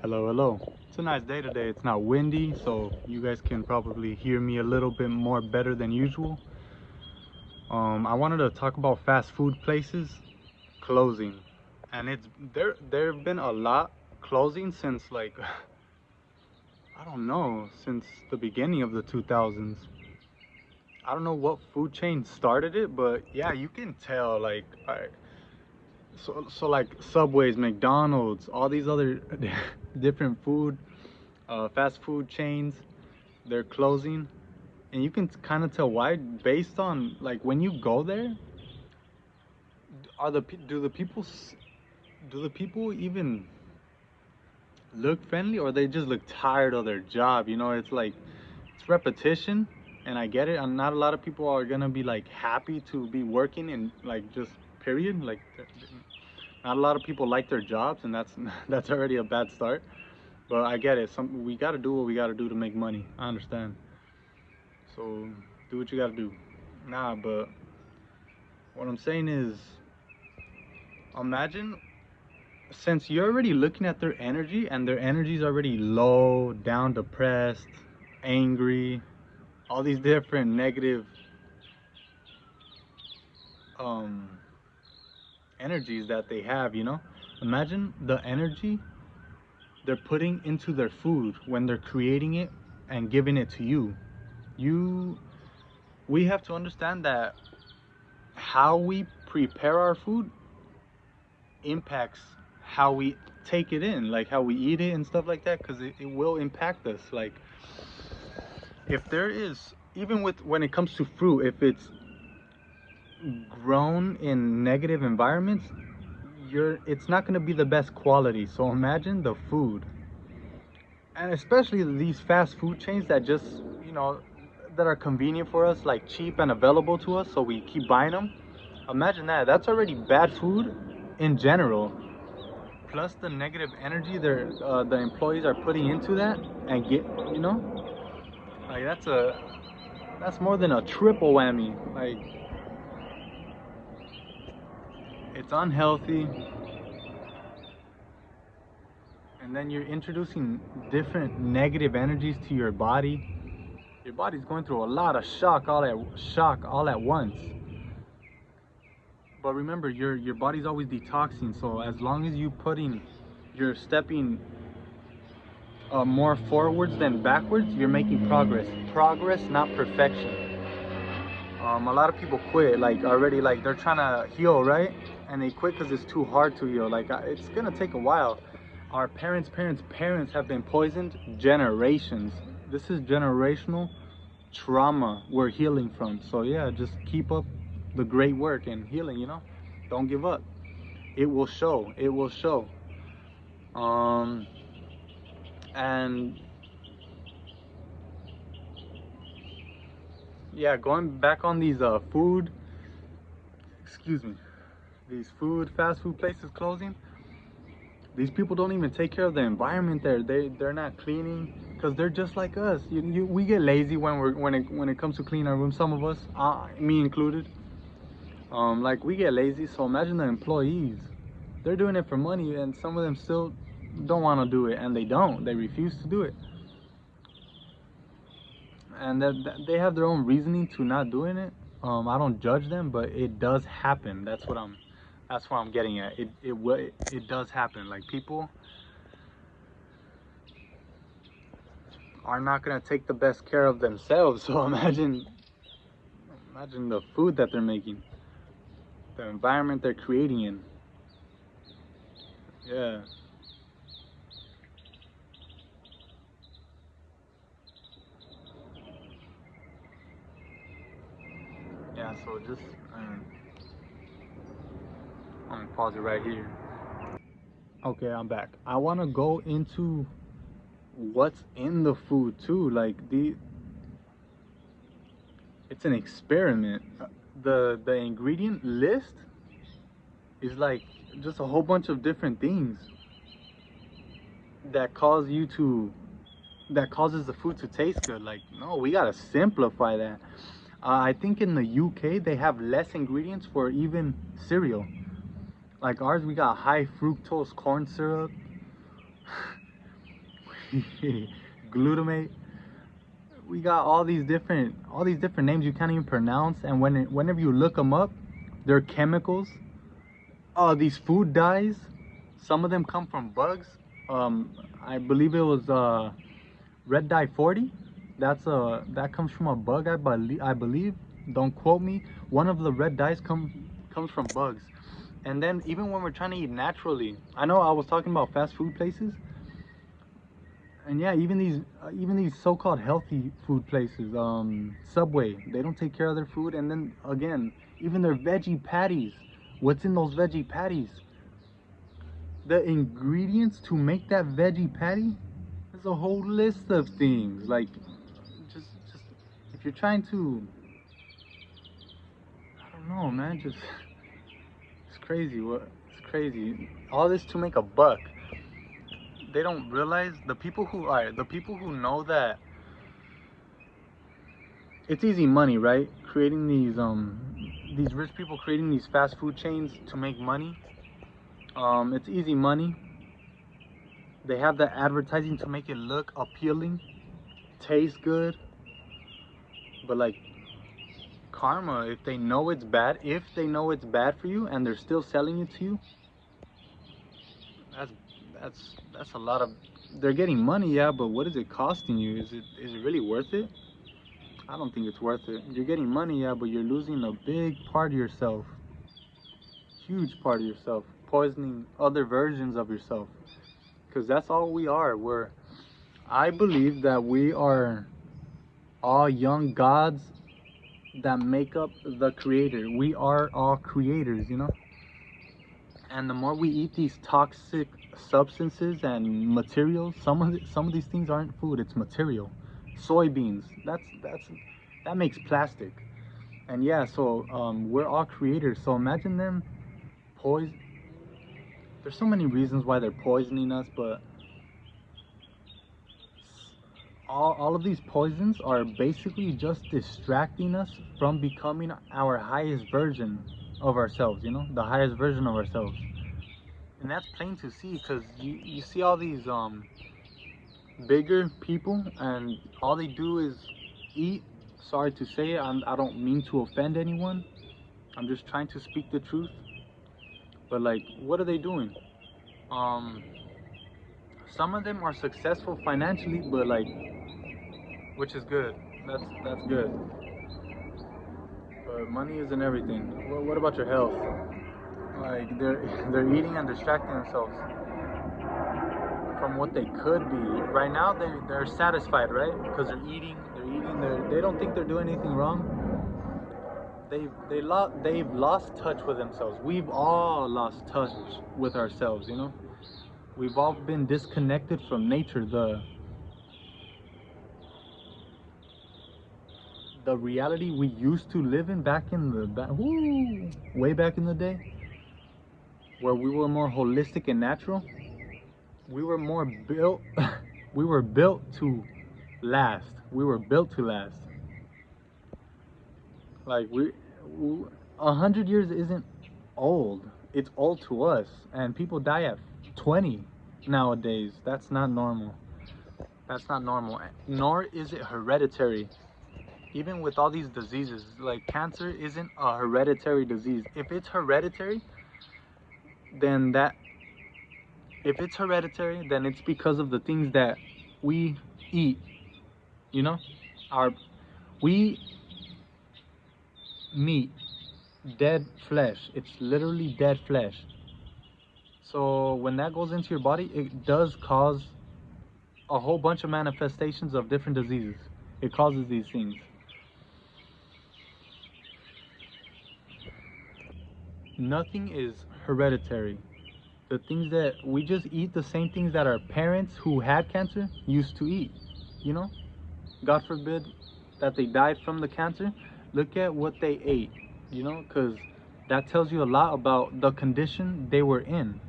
Hello, hello. It's a nice day today. It's not windy, so you guys can probably hear me a little bit more better than usual. I wanted to talk about fast food places closing, and there've been a lot closing since like I don't know, since the beginning of the 2000s. I don't know what food chain started it, but yeah, you can tell like so like Subways, McDonald's, all these other different fast food chains, they're closing, and you can kind of tell why based on like when you go there. Do the people even look friendly, or they just look tired of their job? It's like it's repetition, and I get it, and not a lot of people are gonna be like happy to be working and like just period. Like not a lot of people like their jobs, and that's that's already a bad start. But I get it. We gotta do what we gotta do to make money. I understand. So do what you gotta do. Nah, but what I'm saying is, imagine, since you're already looking at their energy, and their energy is already low, down, depressed, angry, all these different negative um energies that they have, imagine the energy they're putting into their food when they're creating it and giving it to you. You We have to understand that how we prepare our food impacts how we take it in, like how we eat it and stuff like that, because it will impact us. Like if there is, even with when it comes to fruit, if it's grown in negative environments, it's not going to be the best quality. So imagine the food, and especially these fast food chains that just, you know that are convenient for us, like cheap and available to us, so we keep buying them. Imagine that's already bad food in general, plus the negative energy the employees are putting into that, and get, you know like that's more than a triple whammy. Like it's unhealthy, and then you're introducing different negative energies to your body. Your body's going through a lot of shock all at once. But remember, your body's always detoxing, so as long as you're stepping more forwards than backwards, you're making progress, not perfection. A lot of people quit, like already, like they're trying to heal, right? And they quit because it's too hard to heal. Like it's gonna take a while. Our parents have been poisoned generations. This is generational trauma we're healing from. So yeah, just keep up the great work and healing. Don't give up. It will show. It will show. Um, and yeah, going back on these excuse me, these fast food places closing. These people don't even take care of the environment there. They're not cleaning, because they're just like us. We get lazy when it comes to cleaning our room. Some of us, me included, like we get lazy. So imagine the employees. They're doing it for money, and some of them still don't want to do it, and they refuse to do it, and they have their own reasoning to not doing it. I don't judge them, but it does happen. That's what I'm getting at. It does happen. Like people are not going to take the best care of themselves. So imagine the food that they're making, the environment they're creating in. Yeah. Yeah, so just I'm gonna pause it right here. Okay, I'm back. I want to go into what's in the food too. Like it's an experiment. The ingredient list is like just a whole bunch of different things that cause you to that causes the food to taste good. Like, no, we gotta simplify that. I think in the UK they have less ingredients for even cereal. Like ours, we got high fructose corn syrup. glutamate. We got all these different names you can't even pronounce, and whenever you look them up, they're chemicals. These food dyes, some of them come from bugs. I believe it was red dye 40. That comes from a bug, I believe. Don't quote me. One of the red dyes comes from bugs. And then even when we're trying to eat naturally, I know I was talking about fast food places, and yeah, even these so-called healthy food places, Subway, they don't take care of their food. And then again, even their veggie patties, what's in those veggie patties? The ingredients to make that veggie patty, there's a whole list of things. Like, just if you're trying to, I don't know, man, just it's crazy. It's crazy. All this to make a buck. They don't realize the people who know that it's easy money, right? Creating these rich people creating these fast food chains to make money. It's easy money. They have the advertising to make it look appealing, taste good, but like karma, if they know it's bad for you and they're still selling it to you, that's that's a lot of, they're getting money, yeah, but what is it costing you? Is it really worth it? I don't think it's worth it. You're getting money, yeah, but you're losing a big part of yourself, huge part of yourself, poisoning other versions of yourself, because that's all we are. I believe that we are all young gods that make up the creator. We are all creators, you know? And the more we eat these toxic substances and materials, some of these things aren't food, it's material. Soybeans, that makes plastic. And yeah, so we're all creators. So imagine them poison. There's so many reasons why they're poisoning us, but all of these poisons are basically just distracting us from becoming our highest version of ourselves, you know, the highest version of ourselves. And that's plain to see, because you see all these bigger people, and all they do is eat. Sorry to say it, I don't mean to offend anyone, I'm just trying to speak the truth. But like, what are they doing? um some of them are successful financially, but like, which is good, that's good, but money isn't everything. What about your health? Like, they're eating and distracting themselves from what they could be. Right now they're satisfied, right? Because they don't think they're doing anything wrong. They've lost touch with themselves. We've all lost touch with ourselves, you know? We've all been disconnected from nature, the reality we used to live in back in way back in the day, where we were more holistic and natural. We were more built we were built to last. We were built to last. Like, 100 years isn't old. It's old to us, and people die at 20 nowadays. That's not normal. That's not normal. Nor is it hereditary. Even with all these diseases, like cancer isn't a hereditary disease. Then that if it's hereditary, then it's because of the things that we eat. You know, our we meat, dead flesh. It's literally dead flesh. So when that goes into your body, it does cause a whole bunch of manifestations of different diseases. It causes these things. Nothing is hereditary. The things that we just eat, the same things that our parents who had cancer used to eat. You know, God forbid that they died from the cancer. Look at what they ate, you know, because that tells you a lot about the condition they were in,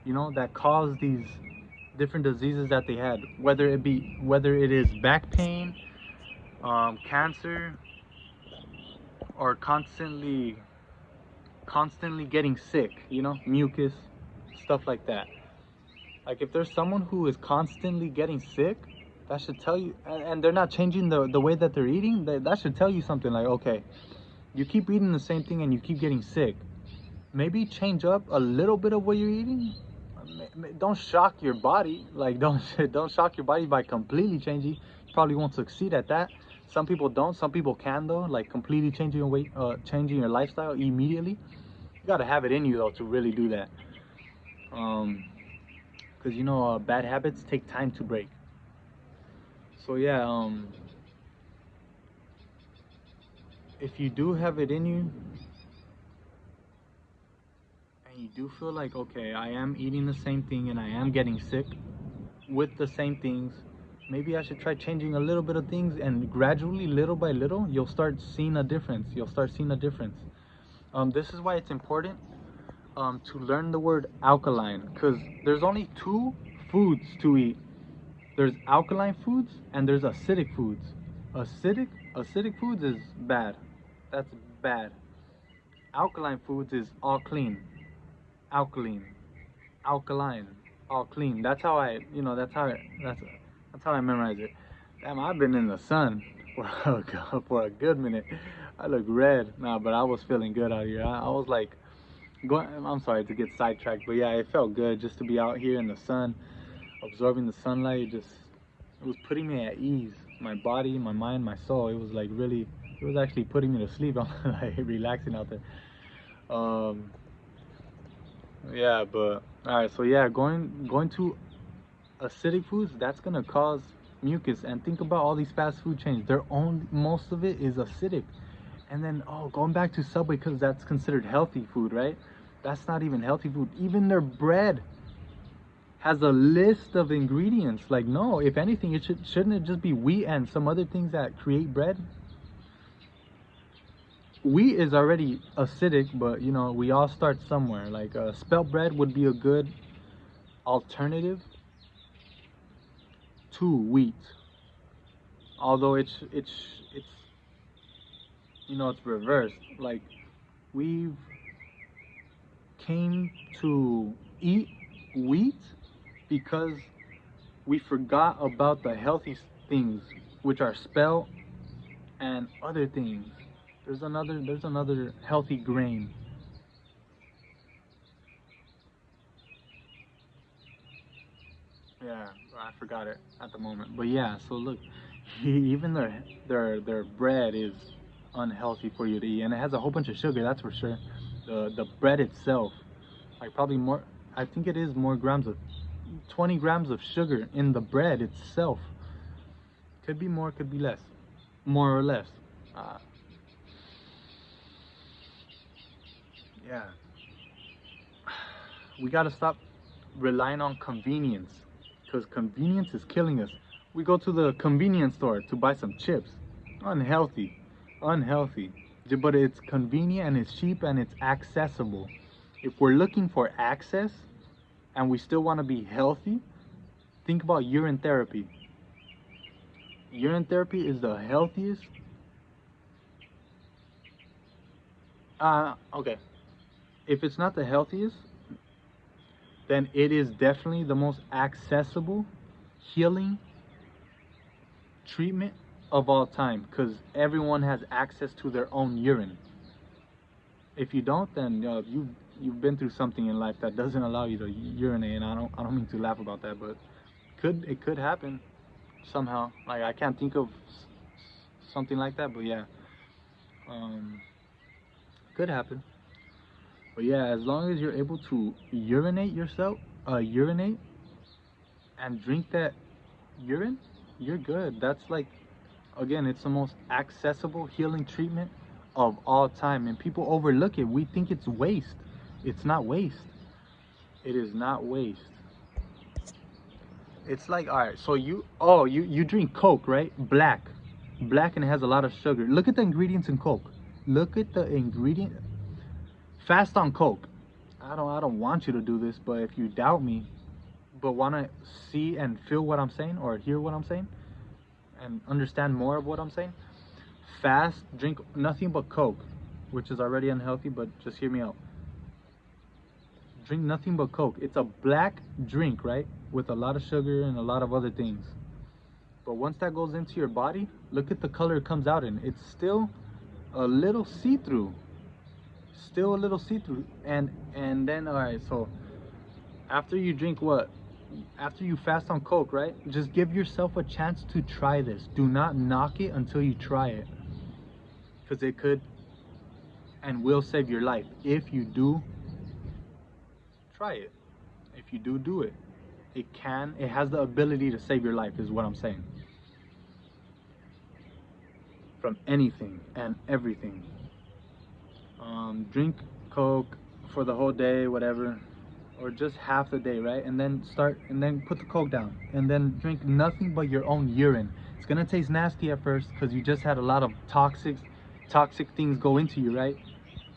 you know, that caused these different diseases that they had, whether it is back pain, cancer, or constantly getting sick, you know, mucus, stuff like that. Like if there's someone who is constantly getting sick, that should tell you, and they're not changing the way that they're eating, that should tell you something like, okay, you keep eating the same thing and you keep getting sick. Maybe change up a little bit of what you're eating. Don't shock your body. Like don't shock your body by completely changing. You probably won't succeed at that. Some people don't. Some people can though. Like completely changing your weight, changing your lifestyle immediately. You gotta have it in you though to really do that. Because you know bad habits take time to break. So yeah, if you do have it in you and you do feel like, okay, I am eating the same thing and I am getting sick with the same things, maybe I should try changing a little bit of things, and gradually, little by little, you'll start seeing a difference. This is why it's important to learn the word alkaline, because there's only two foods to eat. There's alkaline foods and there's acidic foods. Acidic foods is bad. That's bad. Alkaline foods is all clean. Alkaline, alkaline, all clean. That's how that's how I memorize it. Damn, I've been in the sun for a good minute. I look red. Nah, but I was feeling good out here. I was like going. I'm sorry to get sidetracked, but yeah, it felt good just to be out here in the sun, absorbing the sunlight. It was putting me at ease. My body, my mind, my soul. It was like really. It was actually putting me to sleep. I'm like relaxing out there. Um, yeah, but all right. So yeah, going to acidic foods, that's gonna cause mucus. And think about all these fast food chains. Most of it is acidic. And then going back to Subway, because that's considered healthy food, right? That's not even healthy food. Even their bread has a list of ingredients. Like, no, if anything, shouldn't it just be wheat and some other things that create bread? Wheat is already acidic, but you know, we all start somewhere. Like spelt bread would be a good alternative to wheat, although it's you know, it's reversed. Like we've came to eat wheat because we forgot about the healthy things, which are spelt and other things. There's another healthy grain. Yeah, I forgot it at the moment. But yeah, so look, even their bread is unhealthy for you to eat, and it has a whole bunch of sugar. That's for sure. The bread itself, like probably more. I think it is more grams of 20 grams of sugar in the bread itself. Could be more, could be less, more or less. Uh, yeah, we gotta stop relying on convenience, because convenience is killing us. We go to the convenience store to buy some chips. Unhealthy, unhealthy. But it's convenient and it's cheap and it's accessible. If we're looking for access and we still want to be healthy, think about urine therapy. Urine therapy is the healthiest. Okay. If it's not the healthiest, then it is definitely the most accessible healing treatment of all time, because everyone has access to their own urine. If you don't, then you've been through something in life that doesn't allow you to urinate. And I don't mean to laugh about that, but it could happen somehow. Like I can't think of something like that, but yeah, um, could happen. But yeah, as long as you're able to urinate and drink that urine, you're good. That's like, again, it's the most accessible healing treatment of all time, and people overlook it. We think it's waste. It's not waste. It is not waste. It's like, all right, so you drink Coke, right? Black, and it has a lot of sugar. Look at the ingredients in Coke. Look at the ingredient. Fast on Coke. I don't want you to do this, but if you doubt me, but want to see and feel what I'm saying, or hear what I'm saying, and understand more of what I'm saying, fast, drink nothing but Coke, which is already unhealthy, but just hear me out. drink nothing but Coke. It's a black drink, right? With a lot of sugar and a lot of other things. But once that goes into your body, look at the color it comes out in. It's still a little see-through. Still a little see-through. And then, all right, so after you drink what? After you fast on Coke, right? Just give yourself a chance to try this. Do not knock it until you try it. Because it could and will save your life. If you do, try it. If you do it. It has the ability to save your life, is what I'm saying. From anything and everything. Drink Coke for the whole day, whatever. Or just half the day, right? And then put the Coke down. And then drink nothing but your own urine. It's gonna taste nasty at first because you just had a lot of toxic things go into you, right?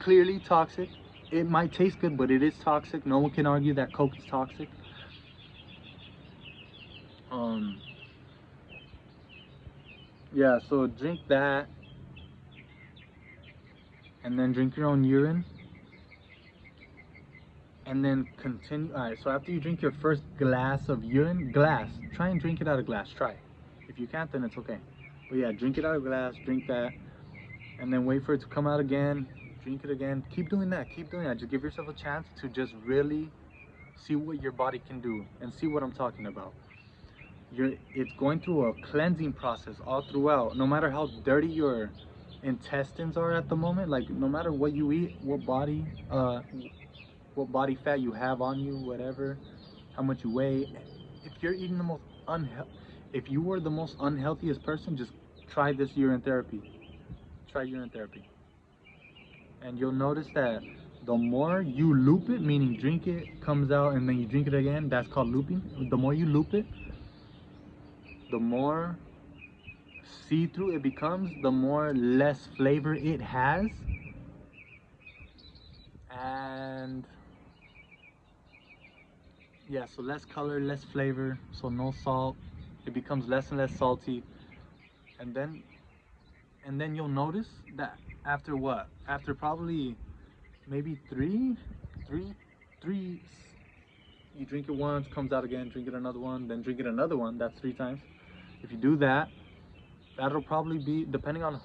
Clearly toxic. It might taste good, but it is toxic. No one can argue that Coke is toxic. Yeah, so drink that. And then drink your own urine. And then continue. All right, so after you drink your first glass of urine, try and drink it out of glass. Try. If you can't, then it's okay. But yeah, drink it out of glass, drink that, and then wait for it to come out again, drink it again. Keep doing that, Just give yourself a chance to just really see what your body can do and see what I'm talking about. It's going through a cleansing process all throughout. No matter how dirty your intestines are at the moment, like no matter what you eat, what body fat you have on you, whatever, how much you weigh. If you're eating the most if you were the most unhealthiest person, just try this urine therapy. Try urine therapy. And you'll notice that the more you loop it, meaning drink it, comes out, and then you drink it again, that's called looping. The more you loop it, the more see-through it becomes, the more less flavor it has. And yeah, so less color, less flavor, so no salt. It becomes less and less salty. And then you'll notice that after what? After probably maybe three, you drink it once, comes out again, drink it another one, then drink it another one. That's 3 times. If you do that, that'll probably be, depending on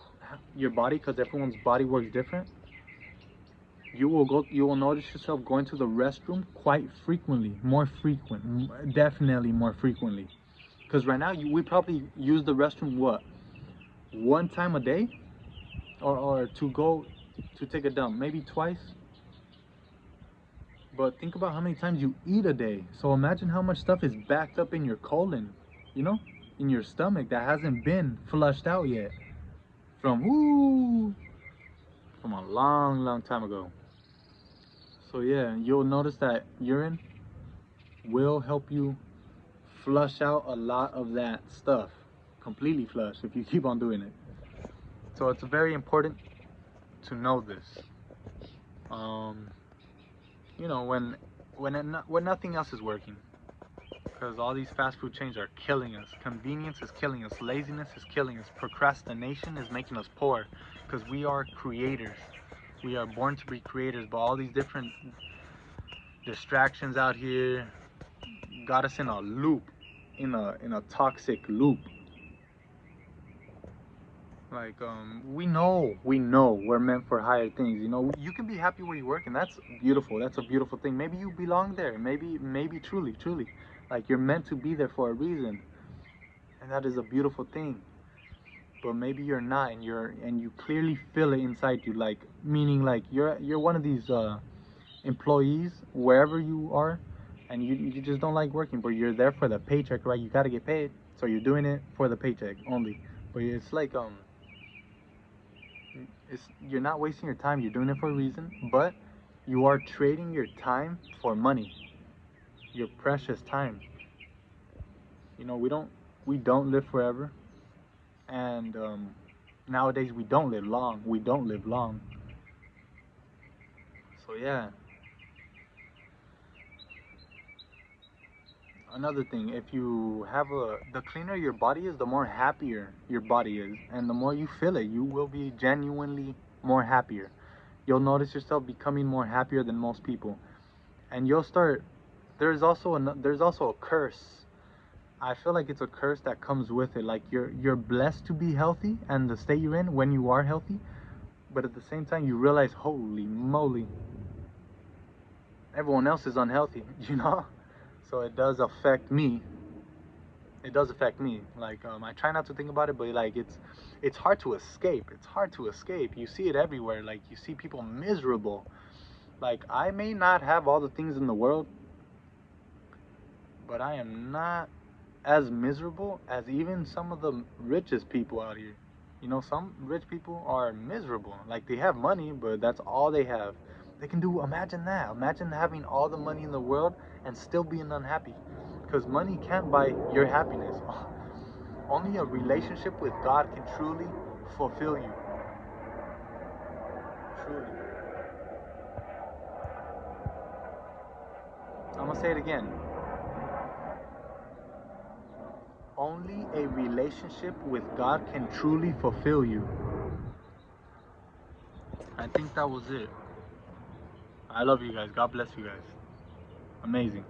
your body, because everyone's body works different, you will notice yourself going to the restroom quite frequently, definitely more frequently. Because right now we probably use the restroom what, 1 time a day, or to take a dump, maybe twice. But think about how many times you eat a day. So imagine how much stuff is backed up in your colon, in your stomach, that hasn't been flushed out yet from a long time ago. So yeah, you'll notice that urine will help you flush out a lot of that stuff, completely flush, if you keep on doing it. So it's very important to know this. When nothing else is working, because all these fast food chains are killing us. Convenience is killing us. Laziness is killing us. Procrastination is making us poor, because we are creators. We are born to be creators, but all these different distractions out here got us in a loop, in a toxic loop. Like we know we're meant for higher things. You can be happy where you work, and that's beautiful. That's a beautiful thing. Maybe you belong there. Maybe truly, like you're meant to be there for a reason, and that is a beautiful thing. But maybe you're not, and you clearly feel it inside you. Like, meaning like you're one of these employees wherever you are, and you just don't like working, but you're there for the paycheck, right? You gotta get paid, so you're doing it for the paycheck only. But it's like you're not wasting your time. You're doing it for a reason, but you are trading your time for money, your precious time. We don't live forever, and nowadays we don't live long. So yeah. Another thing, if you have the cleaner your body is, the more happier your body is, and the more you feel it, you will be genuinely more happier. You'll notice yourself becoming more happier than most people. and you'll start. There's also a curse. I feel like it's a curse that comes with it. Like you're blessed to be healthy and the state you're in when you are healthy, but at the same time you realize, holy moly, everyone else is unhealthy, you know? So it does affect me. It does affect me. Like I try not to think about it, but like it's hard to escape. It's hard to escape. You see it everywhere. Like you see people miserable. Like I may not have all the things in the world, but I am not as miserable as even some of the richest people out here. You know, some rich people are miserable. Like they have money, but that's all they have. They can do, imagine that. Imagine having all the money in the world and still being unhappy. Because money can't buy your happiness. Only a relationship with God can truly fulfill you. Truly. I'm going to say it again. Only a relationship with God can truly fulfill you. I think that was it. I love you guys. God bless you guys. Amazing.